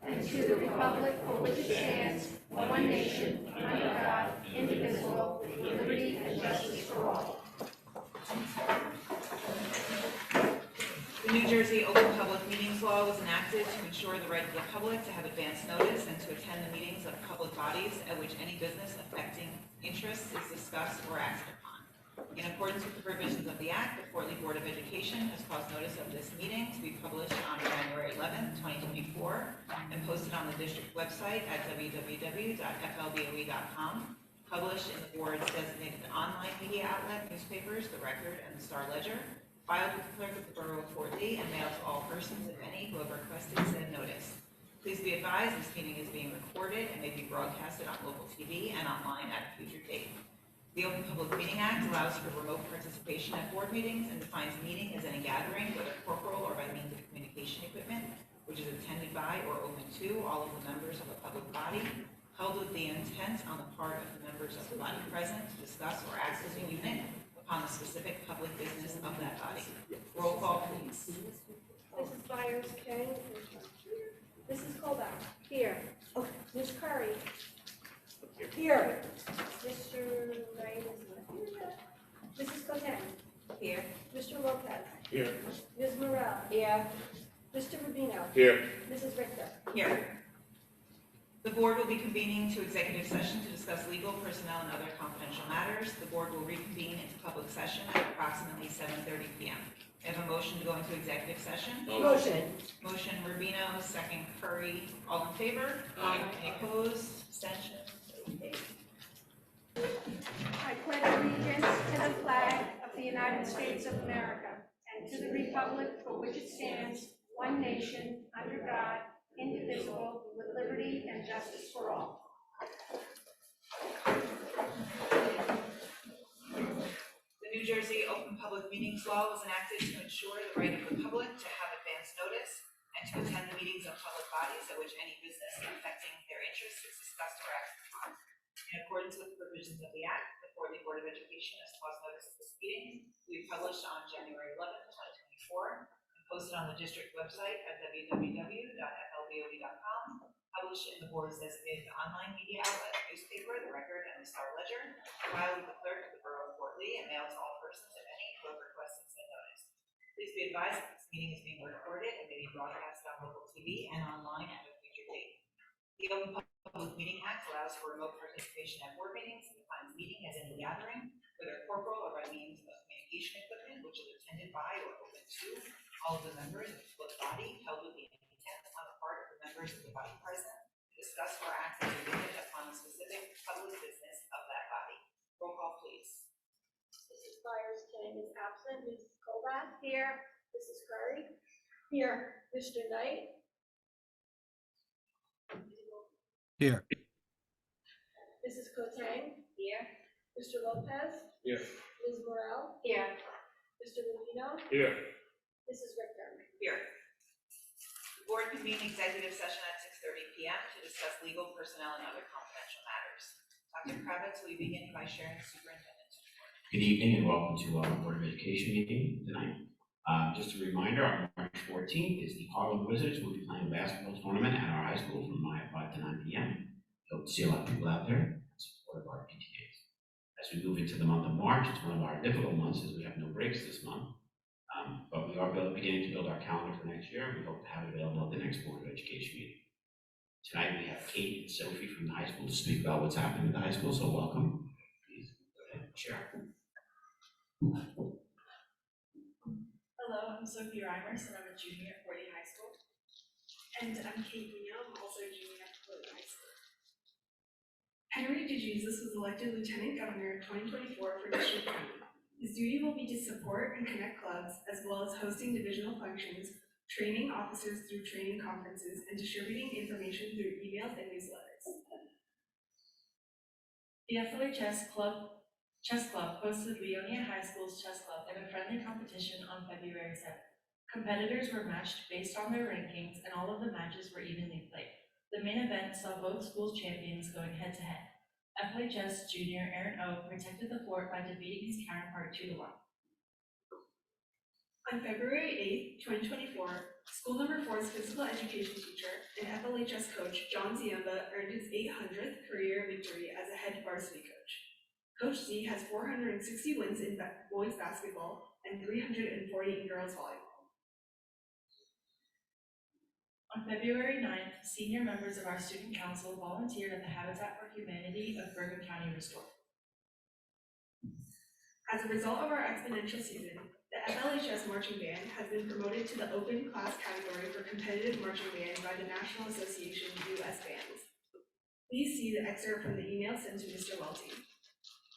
and to the republic for which it stands, one nation, under God, indivisible, with liberty and justice for all. The New Jersey Open Public Meetings Law was enacted to ensure the right of the public to have advance notice and to attend the meetings of public bodies at which any business affecting interests is discussed or acted upon. In accordance with the provisions of the Act, the Fort Lee Board of Education has caused notice of this meeting to be published on January 11, 2024, and posted on the district website at www.flboe.com, published in the board's designated online media outlet, newspapers, The Record, and the Star Ledger, filed with the clerk of the Borough of Fort Lee, and mailed to all persons, if any, who have requested said notice. Please be advised this meeting is being recorded and may be broadcasted on local TV and online at a future date. The Open Public Meeting Act allows for remote participation at board meetings and defines meeting as any gathering, whether corporal or by means of communication equipment, which is attended by or open to all of the members of a public body, held with the intent on the part of the members of the body present to discuss or act as a unit upon the specific public business of that body. Roll call, please. Mrs. Byers King. Mrs. Colback. Here. Ms. Curry. Here. Mr. Wright is not here yet. Mrs. Cotan. Here. Mr. Lopez. Here. Ms. Morrell. Here. Mr. Rubino. Here. Mrs. Richter. Here. The board will be convening to executive session to discuss legal, personnel, and other confidential matters. The board will reconvene into public session at approximately 7:30 p.m. I have a motion to go into executive session. Motion. Motion Rubino, second Curry. All in favor? Aye. Any opposed? Abstentions? Okay. I pledge allegiance to the flag of the United States of America and to the republic for which it stands, one nation, under God, indivisible, with liberty and justice for all. The New Jersey Open Public Meetings Law was enacted to ensure the right of the public to have advance notice and to attend the meetings of public bodies at which any business affecting their interests is discussed or acted upon. In accordance with the provisions of the Act, the Fort Lee Board of Education has caused notice of this meeting to be published on January 11, 2024, and posted on the district website at www.flboe.com, published in the board's designated online media outlet, newspaper, The Record, and the Star Ledger, filed with the clerk of the Borough of Fort Lee, and mailed to all persons, if any, who have requested said notice. Please be advised that this meeting is being recorded and may be broadcast on local TV and online at a future date. The Open Public Meeting Act allows for remote participation at board meetings and defines meeting as any gathering, whether corporal or by means of communication equipment, which is attended by or open to all of the members of the public body, held with the intent on the part of the members of the body present to discuss or act as a unit upon the specific public business of that body. Roll call, please. Mrs. Byers King is absent. Mrs. Colback. Here. Mrs. Curry. Here. Mr. Knight. Here. Mrs. Cotan. Here. Mr. Lopez. Here. Ms. Morrell. Here. Mr. Rubino. Here. Mrs. Richter. Here. The board convened executive session at 6:30 p.m. to discuss legal, personnel, and other confidential matters. Dr. Kravitz, will you begin by sharing the superintendent's report? Good evening and welcome to our Board of Education meeting tonight. Just a reminder, on March 14th is the Harlem Wizards will be playing a basketball tournament at our high school from 5 to 9 p.m. Hope to see a lot of people out there in support of our PTAs. As we move into the month of March, it's one of our difficult months as we have no breaks this month. But we are beginning to build our calendar for next year. We hope to have it available at the next Board of Education meeting. Tonight we have Kate and Sophie from the high school to speak about what's happening at the high school, so welcome. Please go ahead and share. Hello, I'm Sophie Reimers, and I'm a junior at Fort Lee High School. And I'm Kate Munoz, I'm also a junior at Fort Lee High School. Henry DeJesus was elected Lieutenant Governor 2024 for District 20. His duty will be to support and connect clubs, as well as hosting divisional functions, training officers through training conferences, and distributing information through emails and newsletters. The FLHS Chess Club hosted Leonia High School's chess club in a friendly competition on February 7th. Competitors were matched based on their rankings, and all of the matches were evenly played. The main event saw both schools' champions going head-to-head. FLHS junior Aaron O protected the fort by defeating his counterpart 2-1. On February 8, 2024, School number 4's physical education teacher and FLHS coach John Ziemba earned his 800th career victory as a head varsity coach. Coach Z has 460 wins in boys basketball and 340 in girls volleyball. On February 9th, senior members of our student council volunteered at the Habitat for Humanity of Bergen County Restore. As a result of our exponential season, the FLHS marching band has been promoted to the open class category for competitive marching band by the National Association US Bands. Please see the excerpt from the email sent to Mr. Welty.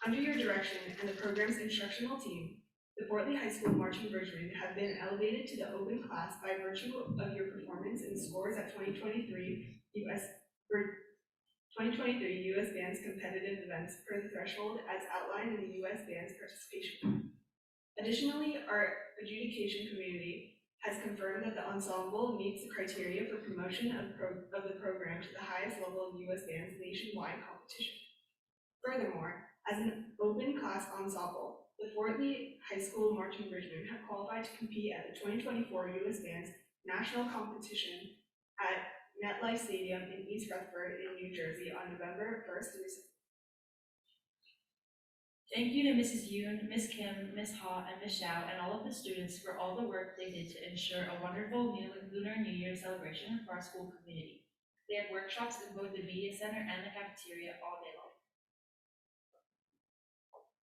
Under your direction and the program's instructional team, the Fort Lee High School marching bridgemen have been elevated to the open class by virtue of your performance and scores at 2023 US Bands competitive events per the threshold as outlined in the US Bands participation plan. Additionally, our adjudication community has confirmed that the ensemble meets the criteria for promotion of the program to the highest level of US Bands nationwide competition. Furthermore, as an open class ensemble, the Fort Lee High School marching bridgemen have qualified to compete at the 2024 US Bands National Competition at MetLife Stadium in East Rutherford in New Jersey on November 1st through 2nd. Thank you to Mrs. Yoon, Ms. Kim, Ms. Ha, and Ms. Xiao, and all of the students for all the work they did to ensure a wonderful Lunar New Year celebration for our school community. They had workshops in both the media center and the cafeteria all day long.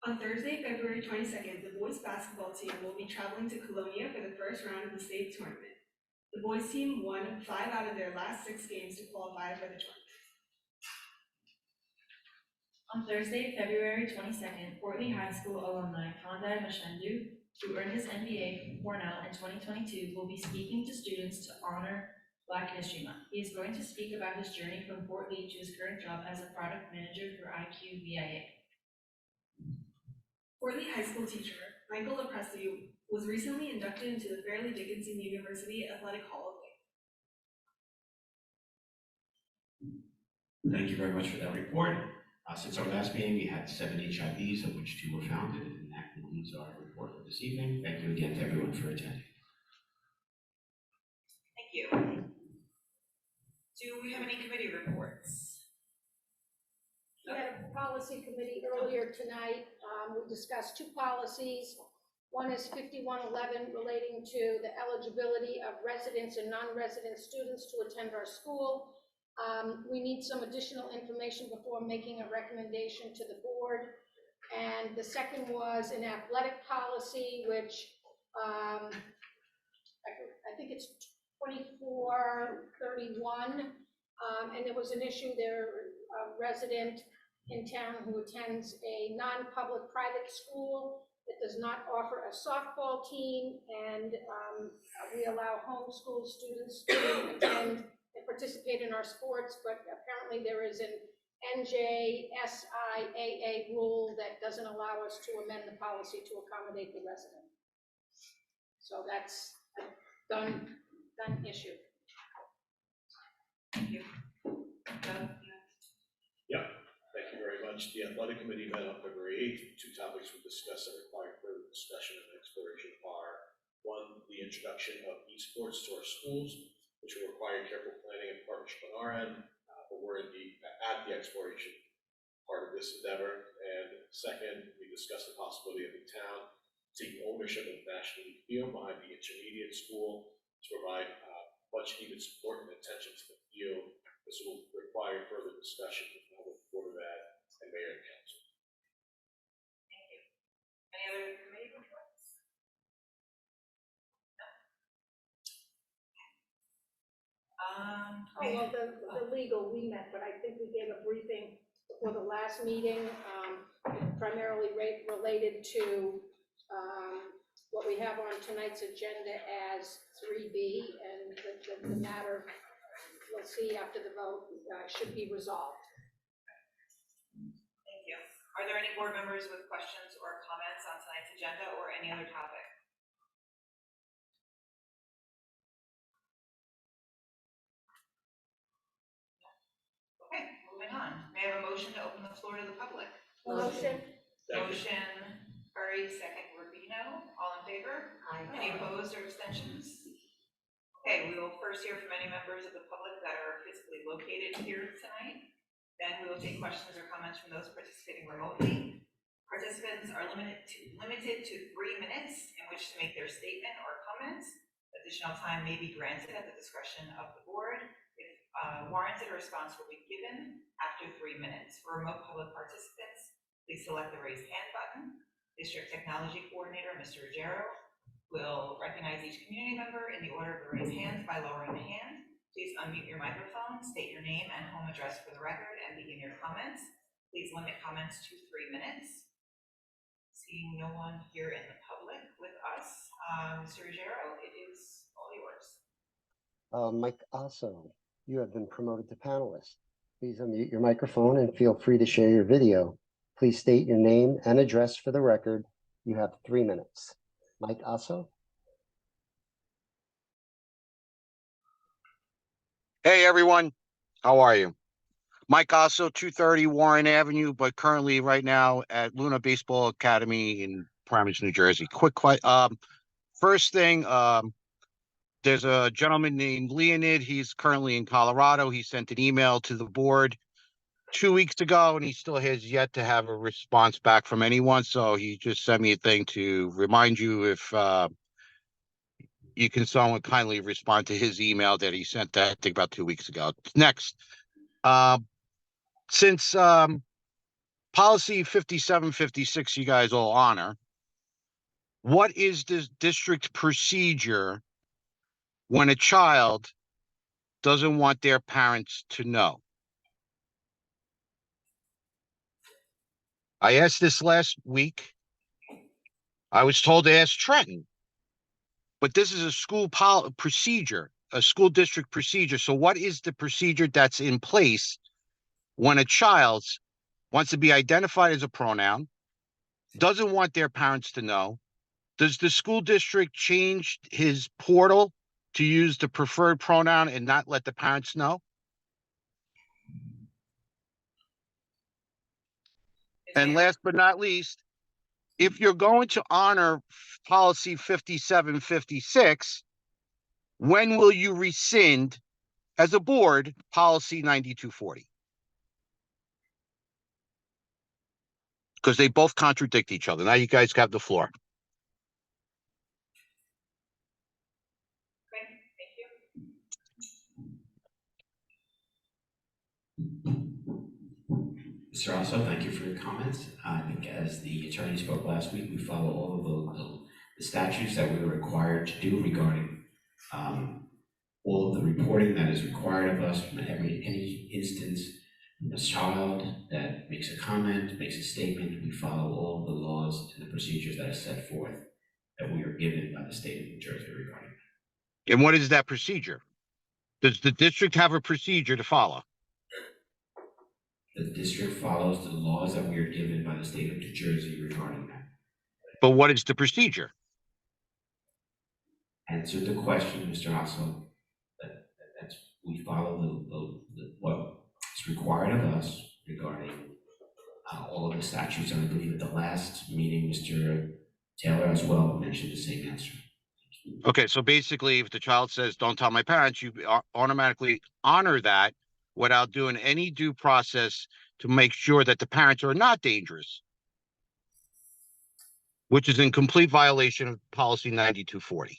On Thursday, February 22nd, the boys basketball team will be traveling to Colonia for the first round of the state tournament. The boys team won 5 out of their last 6 games to qualify for the tournament. On Thursday, February 22nd, Fort Lee High School alumni Kandai Mashendu, who earned his MBA from Cornell in 2022, will be speaking to students to honor Black History Month. He is going to speak about his journey from Fort Lee to his current job as a product manager for IQVIA. Fort Lee High School teacher Michael Lepresti was recently inducted into the Fairleigh Dickinson University Athletic Hall of Fame. Thank you very much for that report. Since our last meeting, we had 7 HIVs, of which 2 were found, and that concludes our report for this evening. Thank you again to everyone for attending. Thank you. Do we have any committee reports? We had a policy committee earlier tonight. We discussed 2 policies. One is 5111 relating to the eligibility of residents and non-resident students to attend our school. We need some additional information before making a recommendation to the board. And the second was an athletic policy, which I think it's 2431. And there was an issue there, a resident in town who attends a non-public private school that does not offer a softball team, and we allow homeschool students to attend and participate in our sports, but apparently there is an NJSIAA rule that doesn't allow us to amend the policy to accommodate the resident. So that's a done issue. Thank you. Doug? Thank you very much. The athletic committee met on February 8th. 2 topics we discussed that require further discussion and exploration are: 1, the introduction of esports to our schools, which will require careful planning and partnership on our end, but we're at the exploration part of this endeavor. And 2nd, we discussed the possibility of the town taking ownership of the National League field behind the intermediate school to provide much needed support and attention to the field. This will require further discussion with the Board of Ed and Mayor and Council. Thank you. Any other committee reports? No. Well, the legal, we met, but I think we gave a briefing before the last meeting, primarily related to what we have on tonight's agenda as 3B, and the matter, we'll see after the vote, should be resolved. Thank you. Are there any board members with questions or comments on tonight's agenda or any other topic? Okay, moving on. May I have a motion to open the floor to the public? Motion. Motion, Curry, second Rubino. All in favor? Aye. Any opposed or abstentions? Okay, we will first hear from any members of the public that are physically located here tonight. Then we will take questions or comments from those participating remotely. Participants are limited to 3 minutes in which to make their statement or comments. Additional time may be granted at the discretion of the board. If warranted, a response will be given after 3 minutes. For remote public participants, please select the raise hand button. District Technology Coordinator, Mr. Ruggiero, will recognize each community member in the order of the raised hands by lowering the hand. Please unmute your microphone, state your name and home address for the record, and begin your comments. Please limit comments to 3 minutes. Seeing no one here in the public with us, Mr. Ruggiero, it is all yours. Mike Asso, you have been promoted to panelist. Please unmute your microphone and feel free to share your video. Please state your name and address for the record. You have 3 minutes. Mike Asso. Hey everyone, how are you? Mike Osso, 230 Warren Avenue, but currently right now at Luna Baseball Academy in Paramus, New Jersey. First thing, there's a gentleman named Leonid. He's currently in Colorado. He sent an email to the board 2 weeks ago, and he still has yet to have a response back from anyone. So he just sent me a thing to remind you if you can someone kindly respond to his email that he sent that I think about 2 weeks ago. Next, since policy 5756 you guys all honor, what is the district procedure when a child doesn't want their parents to know? I asked this last week. I was told to ask Trenton, but this is a school procedure, a school district procedure. So what is the procedure that's in place when a child wants to be identified as a pronoun, doesn't want their parents to know? Does the school district change his portal to use the preferred pronoun and not let the parents know? And last but not least, if you're going to honor policy 5756, when will you rescind as a board policy 9240? Because they both contradict each other. Now you guys have the floor. Okay, thank you. Mr. Osso, thank you for your comments. I think as the attorney spoke last week, we follow all of the statutes that we were required to do regarding all of the reporting that is required of us from any instance from a child that makes a comment, makes a statement. We follow all of the laws and the procedures that are set forth that we are given by the state of New Jersey regarding that. And what is that procedure? Does the district have a procedure to follow? The district follows the laws that we are given by the state of New Jersey regarding that. But what is the procedure? Answer the question, Mr. Osso. That's we follow what is required of us regarding all of the statutes. And I believe at the last meeting, Mr. Taylor as well mentioned the same answer. Okay, so basically, if the child says, don't tell my parents, you automatically honor that without doing any due process to make sure that the parents are not dangerous, which is in complete violation of policy 9240.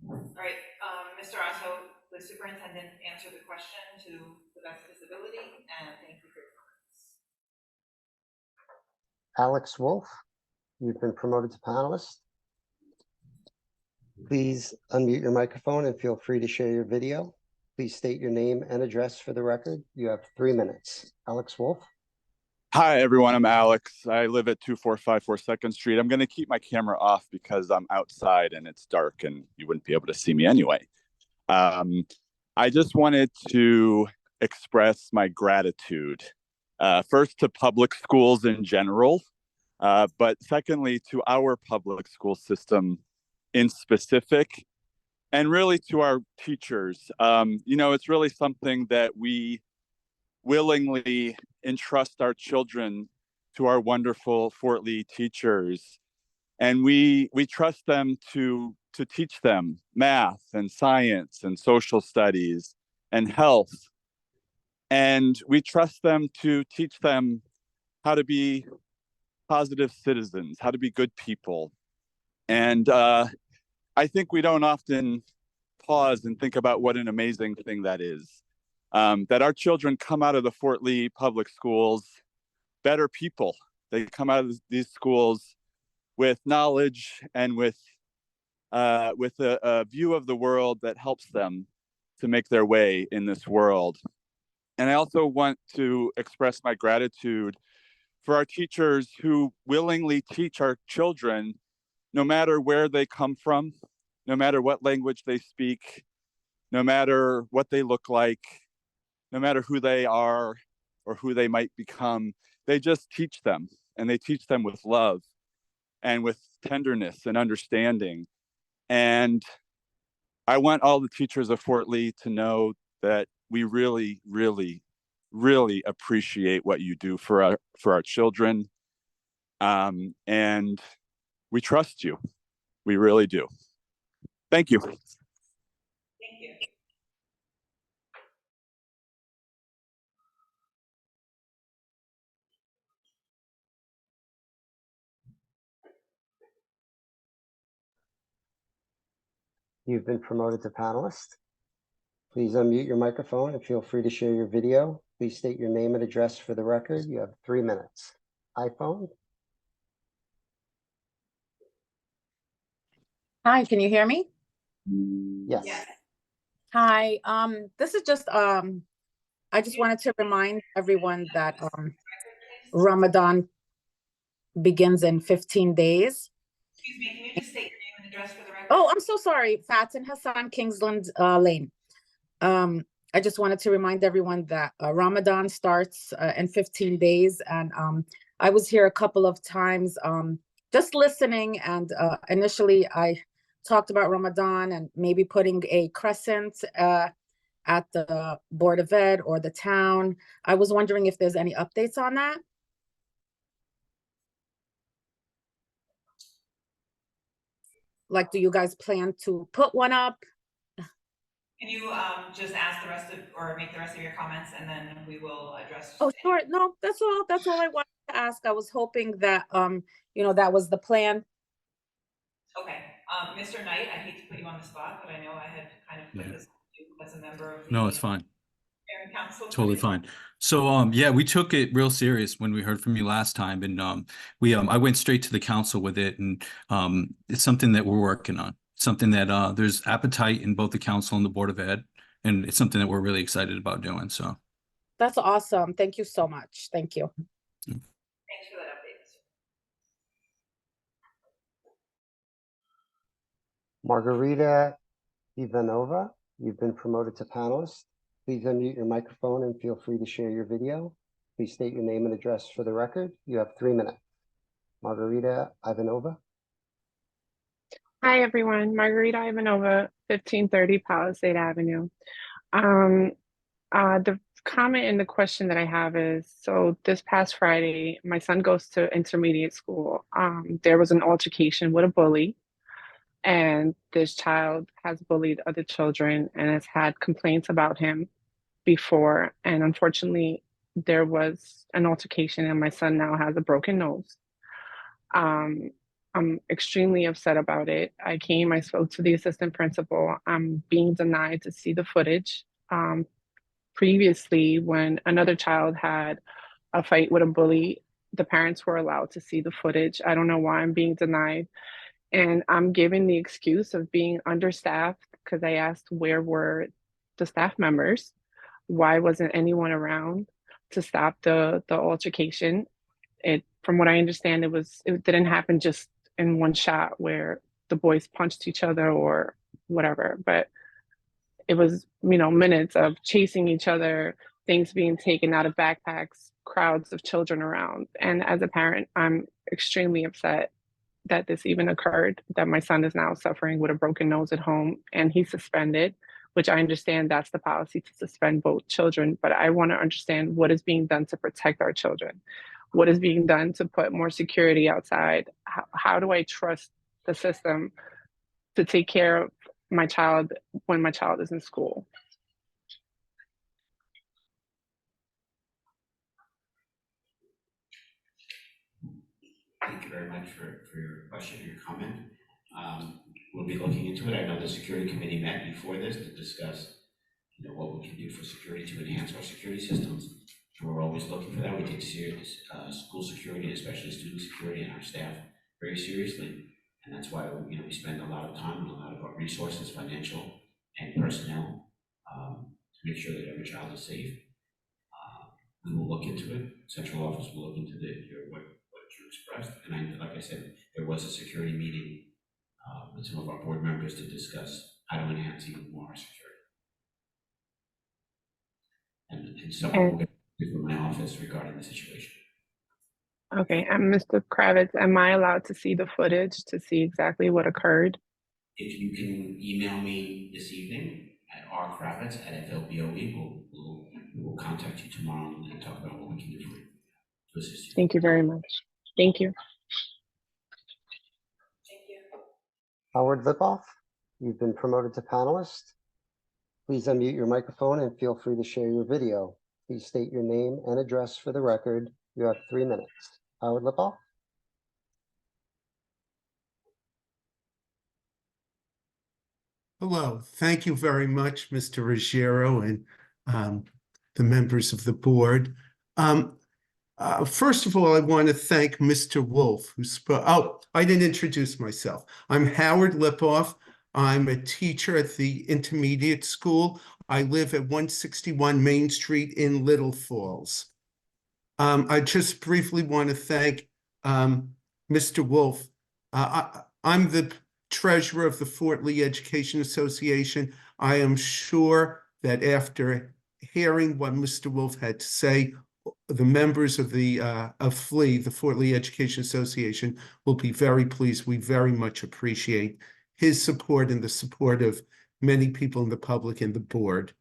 All right, Mr. Osso, the superintendent answered the question to the best of his ability, and thank you for your comments. Alex Wolf, you've been promoted to panelist. Please unmute your microphone and feel free to share your video. Please state your name and address for the record. You have 3 minutes. Alex Wolf. Hi, everyone. I'm Alex. I live at 2454 2nd Street. I'm going to keep my camera off because I'm outside and it's dark and you wouldn't be able to see me anyway. I just wanted to express my gratitude, first to public schools in general, but secondly to our public school system in specific, and really to our teachers. It's really something that we willingly entrust our children to our wonderful Fort Lee teachers. And we trust them to teach them math and science and social studies and health. And we trust them to teach them how to be positive citizens, how to be good people. And I think we don't often pause and think about what an amazing thing that is. That our children come out of the Fort Lee public schools better people. They come out of these schools with knowledge and with a view of the world that helps them to make their way in this world. And I also want to express my gratitude for our teachers who willingly teach our children, no matter where they come from, no matter what language they speak, no matter what they look like, no matter who they are or who they might become. They just teach them, and they teach them with love and with tenderness and understanding. And I want all the teachers of Fort Lee to know that we really, really, really appreciate what you do for our children. And we trust you. We really do. Thank you. Thank you. You've been promoted to panelist. Please unmute your microphone and feel free to share your video. Please state your name and address for the record. You have 3 minutes. iPhone? Hi, can you hear me? Yes. Yes. Hi, this is just I just wanted to remind everyone that Ramadan begins in 15 days. Excuse me, can you just state your name and address for the record? Oh, I'm so sorry. Fatin Hassan, Kingsland Lane. I just wanted to remind everyone that Ramadan starts in 15 days, and I was here a couple of times just listening, and initially I talked about Ramadan and maybe putting a crescent at the Board of Ed or the town. I was wondering if there's any updates on that. Like, do you guys plan to put one up? Can you just ask the rest of, or make the rest of your comments, and then we will address? Oh, sure. No, that's all. That's all I wanted to ask. I was hoping that you know, that was the plan. Okay, Mr. Knight, I hate to put you on the spot, but I know I had kind of put this on you as a member of the. No, it's fine. Parent Council. Totally fine. So, yeah, we took it real serious when we heard from you last time, and I went straight to the council with it, and it's something that we're working on. Something that there's appetite in both the council and the Board of Ed, and it's something that we're really excited about doing. So That's awesome. Thank you so much. Thank you. Thanks for that update. Margarita Ivanova, you've been promoted to panelist. Please unmute your microphone and feel free to share your video. Please state your name and address for the record. You have 3 minutes. Margarita Ivanova. Hi, everyone. Margarita Ivanova, 1530 Palisade Avenue. The comment and the question that I have is, so this past Friday, my son goes to intermediate school. There was an altercation with a bully, and this child has bullied other children and has had complaints about him before. And unfortunately, there was an altercation, and my son now has a broken nose. I'm extremely upset about it. I spoke to the assistant principal. I'm being denied to see the footage. Previously, when another child had a fight with a bully, the parents were allowed to see the footage. I don't know why I'm being denied. And I'm given the excuse of being understaffed because I asked where were the staff members? Why wasn't anyone around to stop the altercation? From what I understand, it didn't happen just in one shot where the boys punched each other or whatever, but it was, minutes of chasing each other, things being taken out of backpacks, crowds of children around. And as a parent, I'm extremely upset that this even occurred, that my son is now suffering with a broken nose at home, and he's suspended, which I understand that's the policy, to suspend both children, but I want to understand what is being done to protect our children. what is being done to put more security outside? How do I trust the system to take care of my child when my child is in school? Thank you very much for your question, your comment. We'll be looking into it. I know the security committee met before this to discuss, what we can do for security to enhance our security systems. And we're always looking for that. We take serious school security, especially student security, and our staff very seriously. And that's why we spend a lot of time and a lot of our resources, financial and personnel, to make sure that every child is safe. We will look into it. Central office will look into what you expressed. And like I said, there was a security meeting with some of our board members to discuss how to enhance even more our security. And so we'll get from my office regarding the situation. Okay, and Mr. Kravitz, am I allowed to see the footage to see exactly what occurred? If you can email me this evening at rkravitz@FLBOE, we'll contact you tomorrow and talk about what we can do for you to assist you. Thank you very much. Thank you. Howard Lipoff, you've been promoted to panelist. Please unmute your microphone and feel free to share your video. Please state your name and address for the record. You have 3 minutes. Howard Lipoff. Hello, thank you very much, Mr. Ruggiero, and the members of the board. First of all, I want to thank Mr. Wolf, who spoke. Oh, I didn't introduce myself. I'm Howard Lipoff. I'm a teacher at the intermediate school. I live at 161 Main Street in Little Falls. I just briefly want to thank Mr. Wolf. I'm the treasurer of the Fort Lee Education Association. I am sure that after hearing what Mr. Wolf had to say, the members of the FLEA, the Fort Lee Education Association, will be very pleased. We very much appreciate his support and the support of many people in the public and the board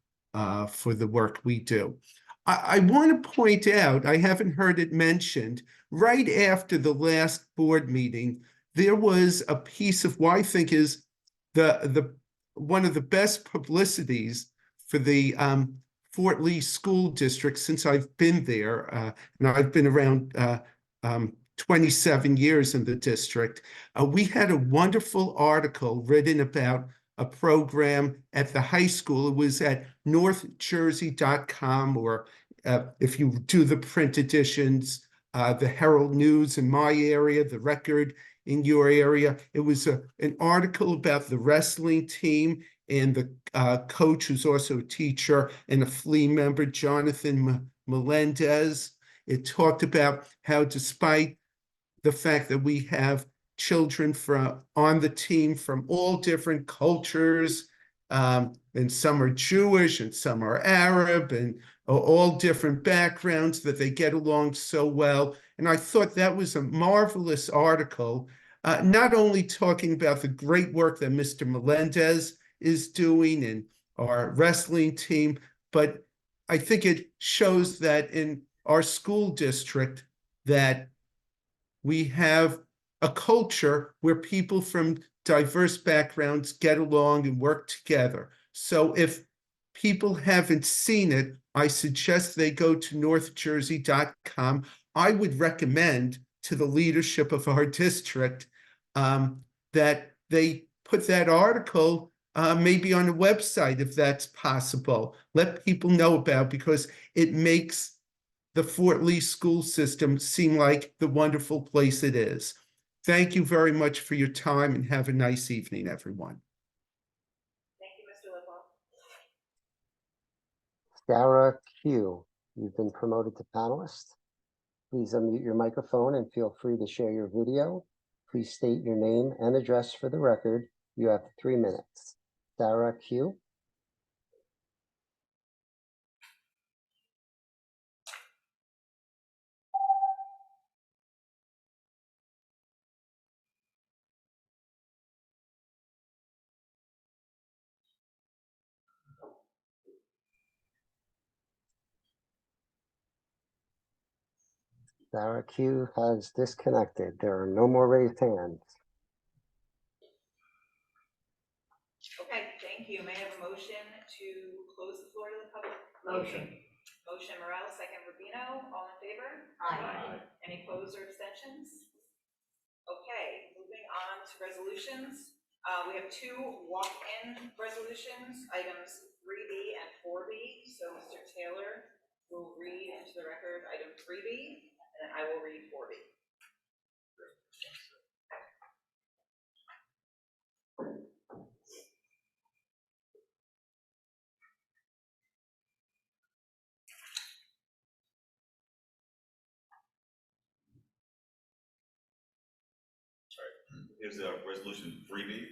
for the work we do. I want to point out, I haven't heard it mentioned, right after the last board meeting, there was a piece of what I think is one of the best publicities for the Fort Lee School District since I've been there. And I've been around 27 years in the district. We had a wonderful article written about a program at the high school. It was at northjersey.com, or if you do the print editions, the Herald News in my area, the Record in your area. It was an article about the wrestling team and the coach, who's also a teacher and a FLEA member, Jonathan Melendez. It talked about how, despite the fact that we have children on the team from all different cultures, and some are Jewish and some are Arab, and all different backgrounds, that they get along so well. And I thought that was a marvelous article, not only talking about the great work that Mr. Melendez is doing and our wrestling team, but I think it shows that in our school district that we have a culture where people from diverse backgrounds get along and work together. So if people haven't seen it, I suggest they go to northjersey.com. I would recommend to the leadership of our district that they put that article maybe on a website, if that's possible. Let people know about, because it makes the Fort Lee school system seem like the wonderful place it is. Thank you very much for your time, and have a nice evening, everyone. Thank you, Mr. Lipoff. Sarah Q, you've been promoted to panelist. Please unmute your microphone and feel free to share your video. Please state your name and address for the record. You have 3 minutes. Sarah Q. Baracue has disconnected. There are no more raised hands. Okay, thank you. May I have a motion to close the floor to the public? Motion. Motion Morel, second Rubino, all in favor? Aye. Any opposed or abstentions? Okay, moving on to resolutions. We have two walk-in resolutions, items 3B and 4B. So Mr. Taylor will read into the record item 3B, and I will read 4B. Here's resolution 3B.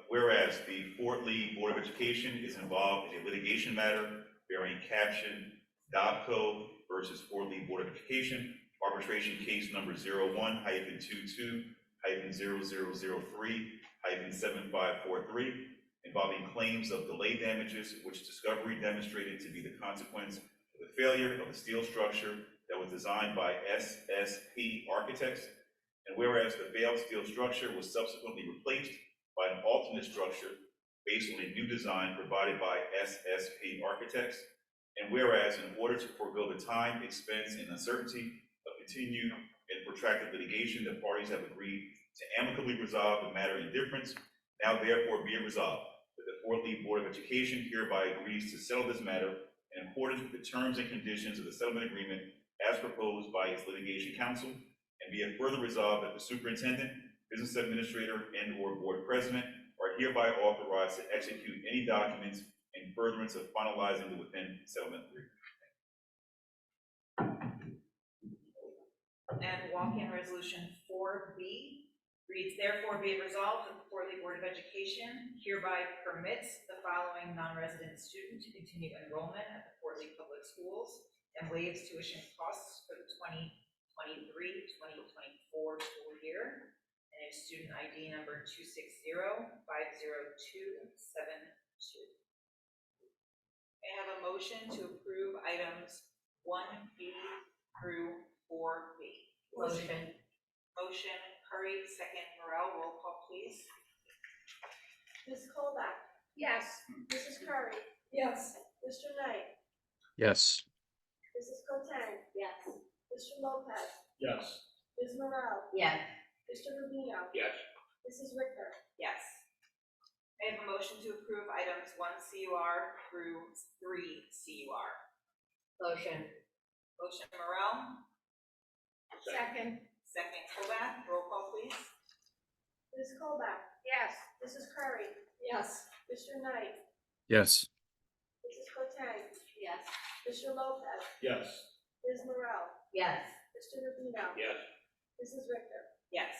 Whereas the Fort Lee Board of Education is involved in a litigation matter bearing caption DOBCO versus Fort Lee Board of Education, arbitration case number 01-22-0003-7543, involving claims of delay damages, which discovery demonstrated to be the consequence of the failure of the steel structure that was designed by SSP Architects. And whereas the failed steel structure was subsequently replaced by an alternate structure based on a new design provided by SSP Architects. And whereas in order to forego the time, expense, and uncertainty of continued and protracted litigation, the parties have agreed to amicably resolve the matter in difference. Now therefore be it resolved that the Fort Lee Board of Education hereby agrees to settle this matter in accordance with the terms and conditions of the settlement agreement as proposed by its litigation counsel. And be it further resolved that the superintendent, business administrator, and/or board president are hereby authorized to execute any documents in furtherance of finalizing the within settlement agreement. And walk-in resolution 4B reads, therefore be it resolved that the Fort Lee Board of Education hereby permits the following non-resident student to continue enrollment at the Fort Lee Public Schools and waives tuition costs for the 2023-2024 school year. And it's student ID number 260-50272. May I have a motion to approve items 1B through 4B? Motion. Motion Curry, second Morel, roll call please. Ms. Colback? Yes. Mrs. Curry? Yes. Mr. Knight? Yes. Mrs. Cotan? Yes. Mr. Lopez? Yes. Ms. Morel? Yes. Mr. Rubino? Yes. Mrs. Richter? Yes. May I have a motion to approve items 1 CUR through 3 CUR? Motion. Motion Morel, Second. second Colback, roll call please. Ms. Colback? Yes. Mrs. Curry? Yes. Mr. Knight? Yes. Mrs. Cotan? Yes. Mr. Lopez? Yes. Ms. Morel? Yes. Mr. Rubino? Yes. Mrs. Richter? Yes.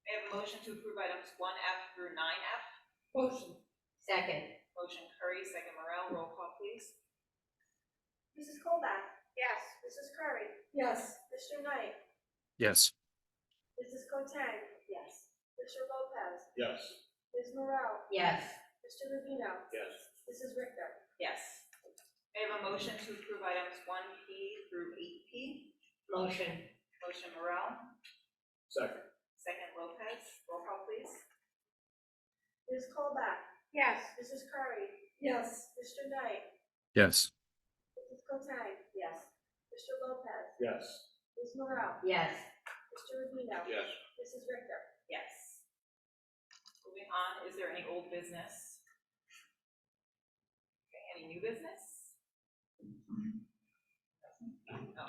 May I have a motion to approve items 1F through 9F? Motion. Second. Motion Curry, second Morel, roll call please. Mrs. Colback? Yes. Mrs. Curry? Yes. Mr. Knight? Yes. Mrs. Cotan? Yes. Mr. Lopez? Yes. Ms. Morel? Yes. Mr. Rubino? Yes. Mrs. Richter? Yes. May I have a motion to approve items 1P through 8P? Motion. Motion Morel, Second. second Lopez, roll call please. Ms. Colback? Yes. Mrs. Curry? Yes. Mr. Knight? Yes. Mrs. Cotan? Yes. Mr. Lopez? Yes. Ms. Morel? Yes. Mr. Rubino? Yes. Mrs. Richter? Yes. Moving on, is there any old business? Okay, any new business? No.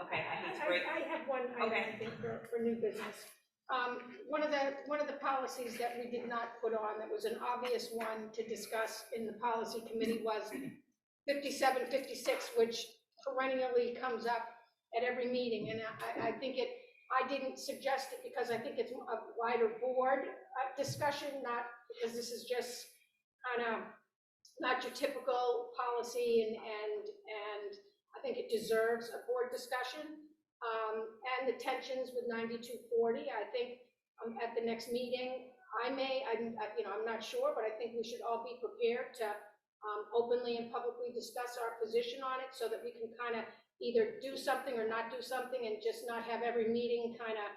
Okay, I hate to break. I have one item, Okay. I think, for new business. One of the policies that we did not put on, that was an obvious one to discuss in the policy committee, was 5756, which perennially comes up at every meeting, and I think I didn't suggest it because I think it's a wider board discussion, not because this is just kind of not your typical policy, and I think it deserves a board discussion. And the tensions with 9240, I think at the next meeting, I'm not sure, but I think we should all be prepared to openly and publicly discuss our position on it so that we can kind of either do something or not do something and just not have every meeting kind of,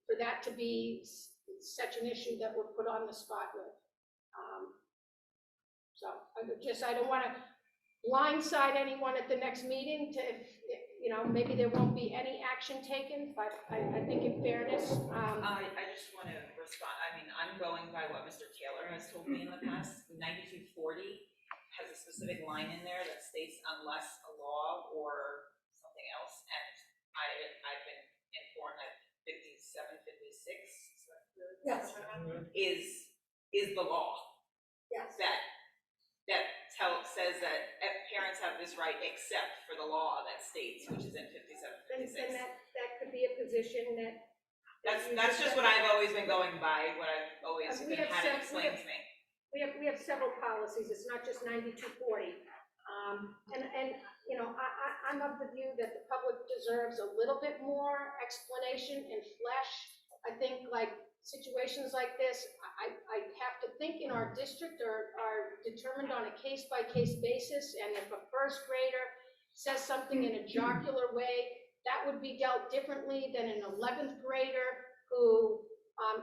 for that to be such an issue that we're put on the spot with. So I don't want to blindside anyone at the next meeting to, if, you know, maybe there won't be any action taken, but I think in fairness. I just want to respond. I mean, I'm going by what Mr. Taylor has told me in the past. 9240 has a specific line in there that states unless a law or something else, and I've been informed that 5756 Yes. is the law. Yes. That says that parents have this right except for the law that states, which is in 5756. And that could be a position that. That's just what I've always been going by, what I've always We had have it explained to me. We have several policies, it's not just 9240. And you know, I'm of the view that the public deserves a little bit more explanation and flesh. I think like situations like this, I have to think in our district are determined on a case-by-case basis, and if a first grader says something in a jocular way, that would be dealt differently than an 11th grader who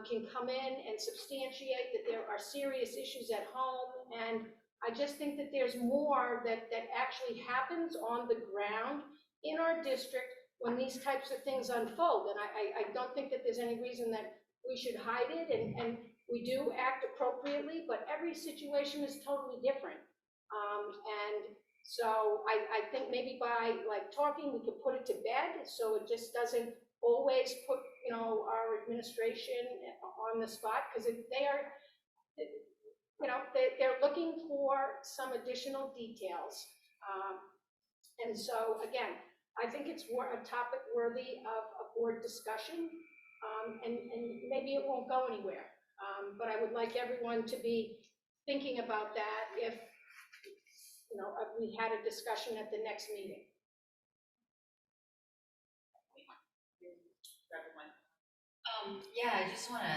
can come in and substantiate that there are serious issues at home. And I just think that there's more that actually happens on the ground in our district when these types of things unfold. And I don't think that there's any reason that we should hide it, and we do act appropriately, but every situation is totally different. And so I think maybe by like talking, we could put it to bed, so it just doesn't always put, you know, our administration on the spot, because they are, you know, they're looking for some additional details. And so again, I think it's a topic worthy of a board discussion, and maybe it won't go anywhere. But I would like everyone to be thinking about that if, you know, we had a discussion at the next meeting. Yeah, I just want to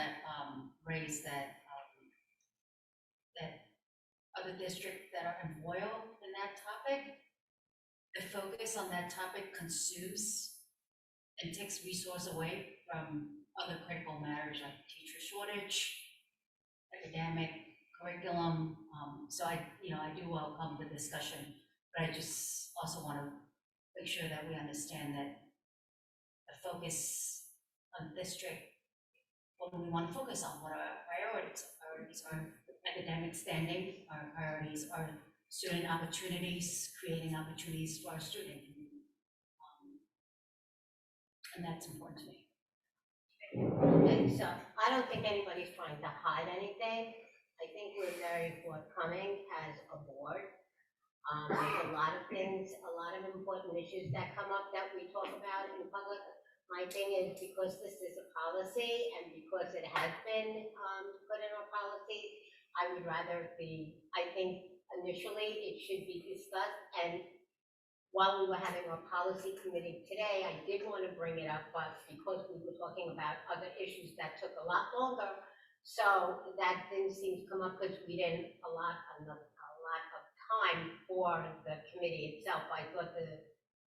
raise that that other districts that are embroiled in that topic, the focus on that topic consumes and takes resource away from other critical matters like teacher shortage, academic curriculum. So I do welcome the discussion, but I just also want to make sure that we understand that the focus on district, what do we want to focus on? What are our priorities? Our priorities are academic standing. Our priorities are student opportunities, creating opportunities for our students. And that's important to me. Okay, so I don't think anybody's trying to hide anything. I think we're very forthcoming as a board. There's a lot of things, a lot of important issues that come up that we talk about in public. My thing is, because this is a policy and because it has been put in our policy, I would rather be, I think initially it should be discussed, and while we were having our policy committee today, I did want to bring it up, but because we were talking about other issues that took a lot longer, so that didn't seem to come up because we didn't allot a lot of time for the committee itself. I thought the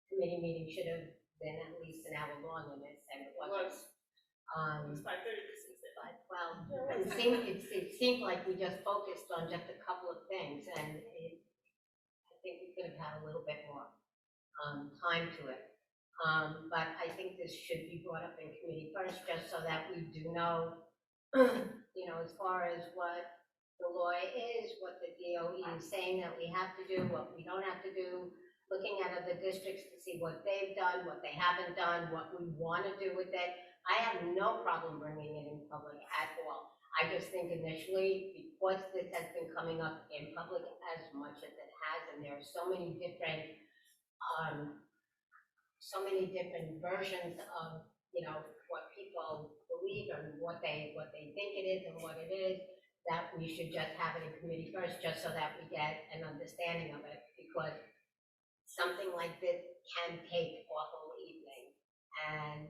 committee meeting should have been at least an hour long, and it wasn't. It was 5:30 to 6. Well, it seemed like we just focused on just a couple of things, and I think we could have had a little bit more time to it. But I think this should be brought up in committee first, just so that we do know, you know, as far as what the law is, what the DOE is saying that we have to do, what we don't have to do, looking at other districts to see what they've done, what they haven't done, what we want to do with it. I have no problem bringing it in public at all. I just think initially, because this has been coming up in public as much as it has, and there are so many different versions of, you know, what people believe and what they think it is and what it is, that we should just have it in committee first, just so that we get an understanding of it, because something like this can take a whole evening. And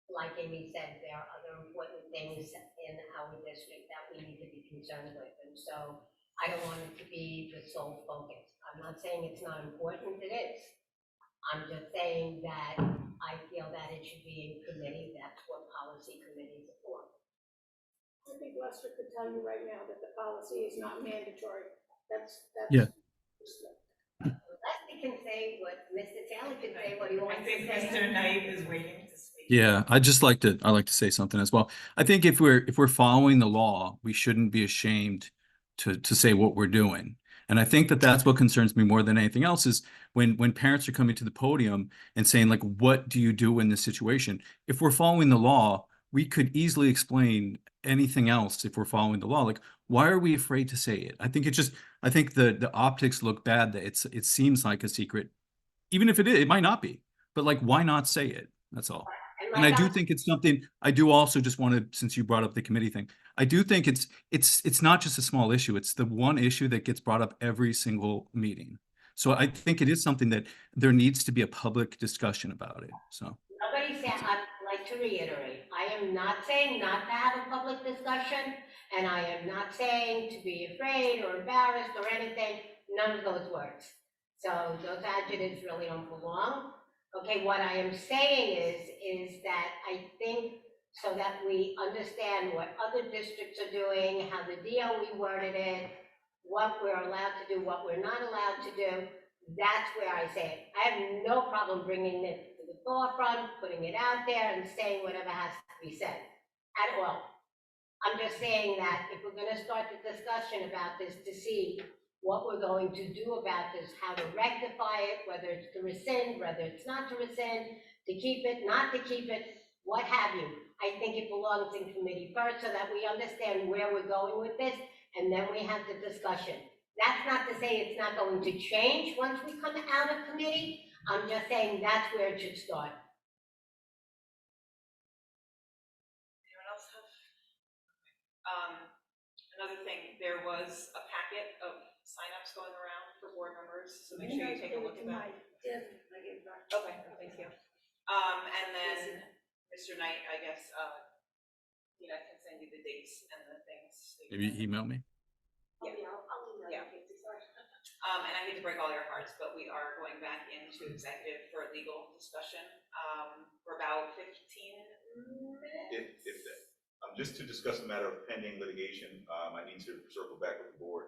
like Amy said, there are other important things in our district that we need to be concerned with. And so I don't want it to be the sole focus. I'm not saying it's not important, it is. I'm just saying that I feel that it should be in committee, that's what policy committees are for. I think Lester could tell you right now that the policy is not mandatory. Yeah. Leslie can say what, Mr. Taylor can say what he wants I to think say. Mr. Knight is waiting to speak. Yeah, I like to say something as well. I think if we're following the law, we shouldn't be ashamed to say what we're doing. And I think that that's what concerns me more than anything else is when parents are coming to the podium and saying like, what do you do in this situation? If we're following the law, we could easily explain anything else if we're following the law. Like, why are we afraid to say it? I think I think the optics look bad that it seems like a secret, even if it is, it might not be. But like, why not say it? That's all. And I do think it's something, I do also just want to, since you brought up the committee thing, I do think it's not just a small issue. It's the one issue that gets brought up every single meeting. So I think it is something that there needs to be a public discussion about it. So Nobody said, I'd like to reiterate, I am not saying not to have a public discussion, and I am not saying to be afraid or embarrassed or anything, none of those words. So those adjectives really don't belong. Okay, what I am saying is that I think so that we understand what other districts are doing, how the DOE worded it, what we're allowed to do, what we're not allowed to do, that's where I say it. I have no problem bringing it to the forefront, putting it out there and saying whatever has to be said at all. I'm just saying that if we're gonna start the discussion about this to see what we're going to do about this, how to rectify it, whether it's to rescind, whether it's not to rescind, to keep it, not to keep it, what have you. I think it belongs in committee first so that we understand where we're going with this, and then we have the discussion. That's not to say it's not going to change once we come out of committee. I'm just saying that's where it should start. Anyone else have? Another thing, there was a packet of signups going around for board members, so make sure you take a look at that. Okay, thank you. And then, Mr. Knight, I guess, I can send you the dates and the things. maybe email me. Yeah. And I hate to break all your hearts, but we are going back into executive for a legal discussion, for about 15 minutes. If that. Just to discuss a matter of pending litigation, I need to circle back with the board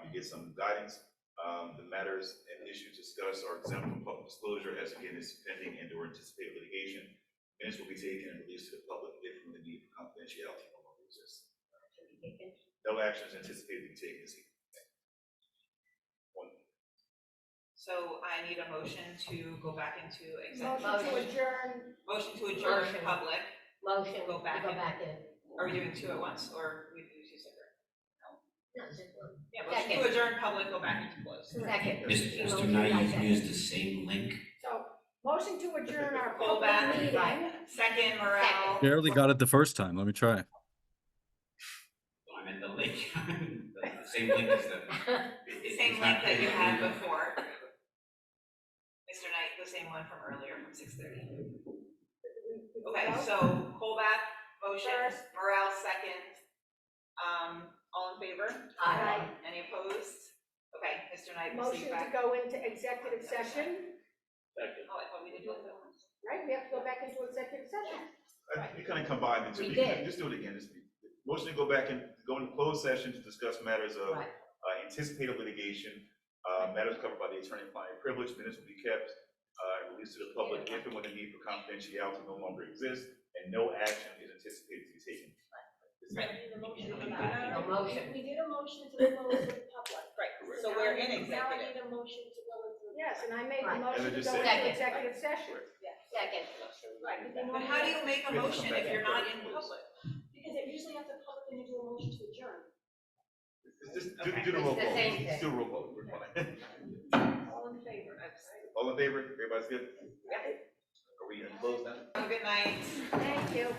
to get some guidance. The matters and issues discussed are exempt from public disclosure as again is pending and or anticipated litigation. Minutes will be taken and released to the public if the need for confidentiality no longer exists. No action is anticipated to be taken this evening. So I need a motion to go back into executive. Motion to adjourn. Motion to adjourn Motion. public. Motion, Go back to go in. back in. Are we doing two at once, or we do two separate? No, just one. Yeah, motion Second. to adjourn public, go back into close. Second. Mr. Knight, you can use the same link. So, motion to adjourn our Go public back. meeting. Second, Morale. Barely got it the first time. Let me try. I meant the link. The same link as the. Same link that you had before. Mr. Knight, the same one from earlier, from 6:30. Okay, so Colback, motion, First. Morale, second. All in favor? Aye. Any opposed? Okay, Mr. Knight, we'll see Motion you to back. go into executive session, Second. Oh, I thought we did do it at once. right? We have to go back into executive session. You kind of combined the two. We You can did. just do it again. Motion to go back and go into closed session to discuss matters of Right. anticipated litigation, matters covered by the attorney-client privilege. Minutes will be kept and released to the public if and when the need for confidentiality no longer exists, and no action is anticipated to be taken. No motion. We did a motion to close the public. Right, so we're in Now I executive. need a motion to go into. Yes, and I made a Right. motion And to then go just into say- executive session. Second. Right. But how do you make a motion if you're not in public? Because it usually have the public and you do a motion to adjourn. Just Okay. do the roll It's the call. same Just thing. do a roll call. We're fine. All in favor? All in favor? Everybody's good? Are we in close now? Good night. Thank you.